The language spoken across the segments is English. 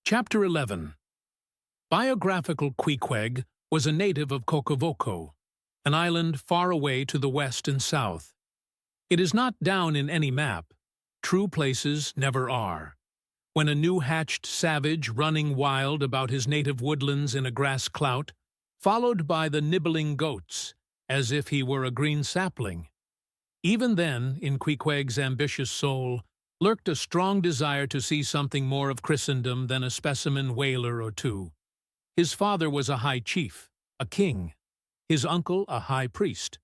Chapter 11. Biographical Queequeg was a native of Kokovoko, an island far away to the west and south. It is not down in any map. True places never are. When a new-hatched savage running wild about his native woodlands in a grass clout, followed by the nibbling goats, as if he were a green sapling. Even then, in Queequeg's ambitious soul, lurked a strong desire to see something more of Christendom than a specimen whaler or two. His father was a high chief, a king, his uncle a high priest,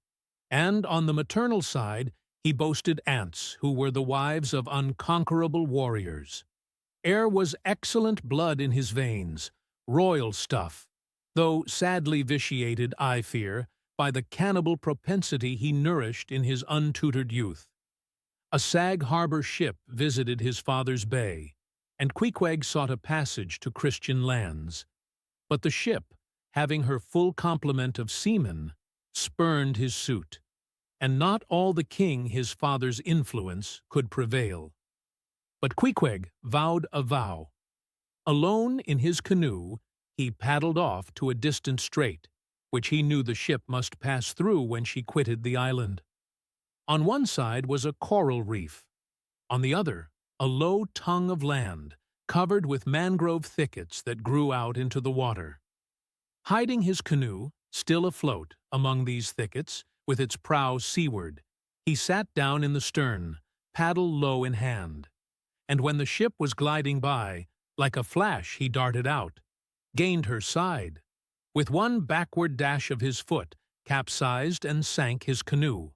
and on the maternal side he boasted aunts who were the wives of unconquerable warriors. There was excellent blood in his veins, royal stuff, though sadly vitiated, I fear, by the cannibal propensity he nourished in his untutored youth. A Sag Harbor ship visited his father's bay, and Queequeg sought a passage to Christian lands. But the ship, having her full complement of seamen, spurned his suit, and not all the king his father's influence could prevail. But Queequeg vowed a vow. Alone in his canoe, he paddled off to a distant strait, which he knew the ship must pass through when she quitted the island. On one side was a coral reef, on the other a low tongue of land, covered with mangrove thickets that grew out into the water. Hiding his canoe, still afloat, among these thickets, with its prow seaward, he sat down in the stern, paddle low in hand. And when the ship was gliding by, like a flash he darted out, gained her side. With one backward dash of his foot, capsized and sank his canoe,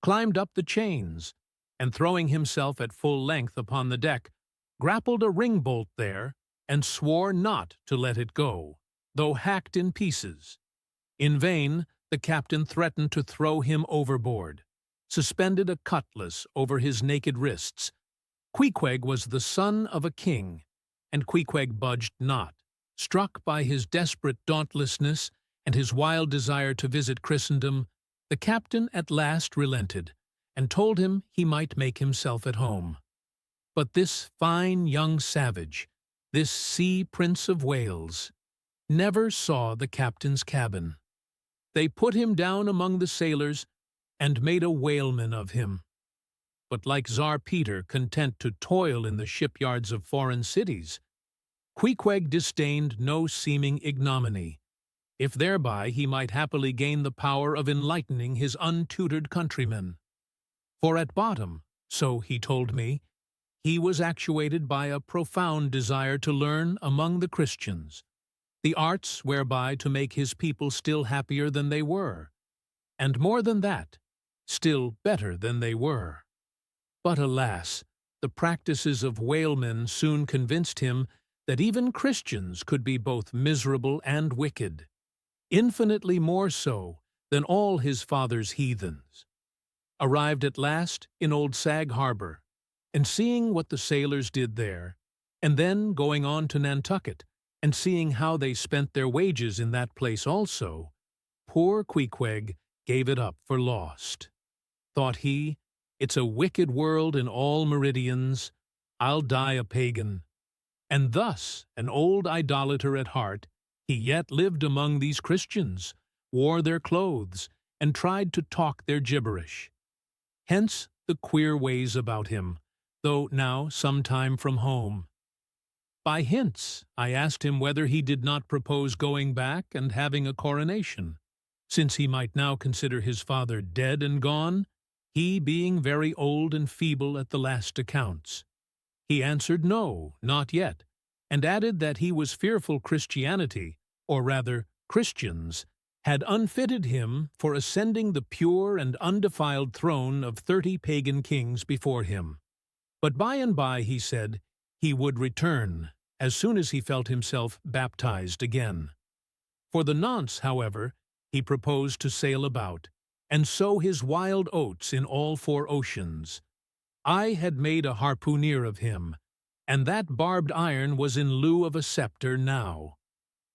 climbed up the chains, and throwing himself at full length upon the deck, grappled a ring-bolt there, and swore not to let it go, though hacked in pieces. In vain the captain threatened to throw him overboard, suspended a cutlass over his naked wrists. Queequeg was the son of a king, and Queequeg budged not. Struck by his desperate dauntlessness and his wild desire to visit Christendom, the captain at last relented, and told him he might make himself at home. But this fine young savage, this sea prince of Wales, never saw the captain's cabin. They put him down among the sailors and made a whaleman of him. But like Tsar Peter, content to toil in the shipyards of foreign cities, Queequeg disdained no seeming ignominy, if thereby he might happily gain the power of enlightening his untutored countrymen. For at bottom, so he told me, he was actuated by a profound desire to learn among the Christians the arts whereby to make his people still happier than they were, and more than that, still better than they were. But alas, the practices of whalemen soon convinced him that even Christians could be both miserable and wicked, infinitely more so than all his father's heathens. Arrived at last in old Sag Harbor, and seeing what the sailors did there, and then going on to Nantucket, and seeing how they spent their wages in that place also, poor Queequeg gave it up for lost. Thought he, it's a wicked world in all meridians, I'll die a pagan. And thus, an old idolater at heart, he yet lived among these Christians, wore their clothes, and tried to talk their gibberish. Hence the queer ways about him, though now some time from home. By hints I asked him whether he did not propose going back and having a coronation, since he might now consider his father dead and gone, he being very old and feeble at the last accounts. He answered no, not yet, and added that he was fearful Christianity, or rather Christians, had unfitted him for ascending the pure and undefiled throne of 30 pagan kings before him. But by and by, he said, he would return, as soon as he felt himself baptized again. For the nonce, however, he proposed to sail about, and sow his wild oats in all 4 oceans. I had made a harpooner of him, and that barbed iron was in lieu of a scepter now.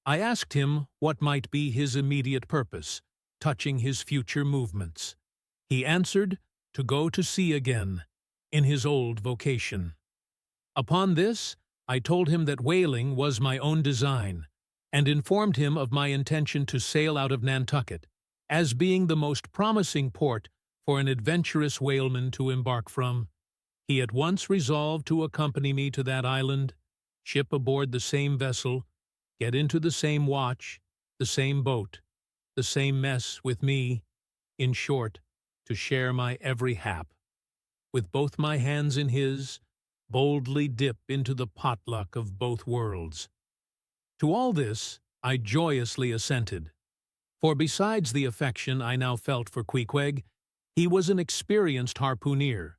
I asked him what might be his immediate purpose, touching his future movements. He answered, to go to sea again, in his old vocation. Upon this, I told him that whaling was my own design, and informed him of my intention to sail out of Nantucket, as being the most promising port for an adventurous whaleman to embark from. He at once resolved to accompany me to that island, ship aboard the same vessel, get into the same watch, the same boat, the same mess with me, in short, to share my every hap. With both my hands in his, boldly dip into the potluck of both worlds. To all this I joyously assented, for besides the affection I now felt for Queequeg, he was an experienced harpooner,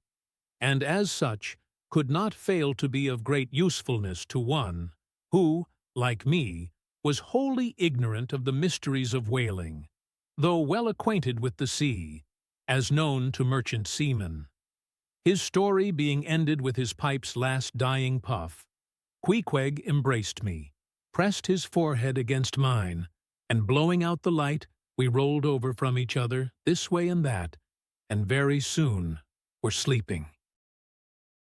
and as such could not fail to be of great usefulness to one who, like me, was wholly ignorant of the mysteries of whaling, though well acquainted with the sea, as known to merchant seamen. His story being ended with his pipe's last dying puff, Queequeg embraced me, pressed his forehead against mine, and blowing out the light, we rolled over from each other, this way and that, and very soon were sleeping.